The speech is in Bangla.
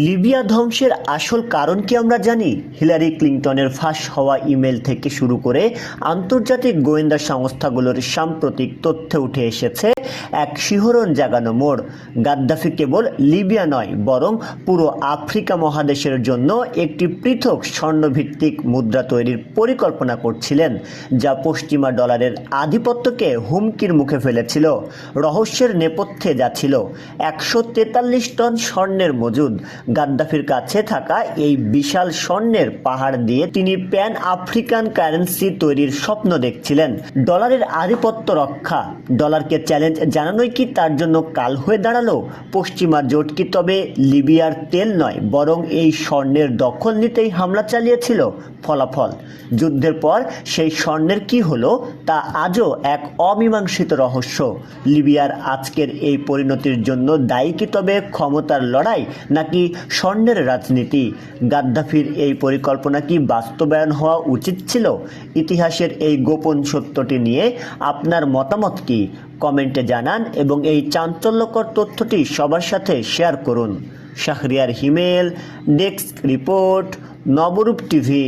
লিবিয়া ধ্বংসের আসল কারণ কি আমরা জানি? হিলারি ক্লিনটনের ফাঁস হওয়া ইমেল থেকে শুরু করে আন্তর্জাতিক গোয়েন্দা সংস্থাগুলোর সাম্প্রতিক তথ্যে উঠে এসেছে এক শিহরণ জাগানো মোড়। গাদ্দাফি কেবল লিবিয়া নয়, বরং পুরো আফ্রিকা মহাদেশের জন্য একটি পৃথক স্বর্ণভিত্তিক মুদ্রা তৈরির পরিকল্পনা করছিলেন, যা পশ্চিমা ডলারের আধিপত্যকে হুমকির মুখে ফেলেছিল। রহস্যের নেপথ্যে যা ছিল 143 টন স্বর্ণের মজুদ। গাদ্দাফির কাছে থাকা এই বিশাল স্বর্ণের পাহাড় দিয়ে তিনি প্যান আফ্রিকান কারেন্সি তৈরির স্বপ্ন দেখছিলেন। ডলারের আধিপত্য রক্ষা, ডলারকে চ্যালেঞ্জ জানানোই কি তার জন্য কাল হয়ে দাঁড়ালো? পশ্চিমা জোট কি তবে লিবিয়ার তেল নয়, বরং এই স্বর্ণের দখল নিতেই হামলা চালিয়েছিল? ফলাফল, যুদ্ধের পর সেই স্বর্ণের কি হলো তা আজও এক অমীমাংসিত রহস্য। লিবিয়ার আজকের এই পরিণতির জন্য দায়ী কি তবে ক্ষমতার লড়াই, নাকি স্বর্ণের রাজনীতি? গাদ্দাফির এই পরিকল্পনা কি বাস্তবায়ন হওয়া উচিত ছিল? ইতিহাসের এই গোপন সত্যটি নিয়ে আপনার মতামত কি? কমেন্টে জানান এবং এই চাঞ্চল্যকর তথ্যটি সবার সাথে শেয়ার করুন। শাহরিয়ার হিমেল, ডেস্ক রিপোর্ট, নবরূপ টিভি।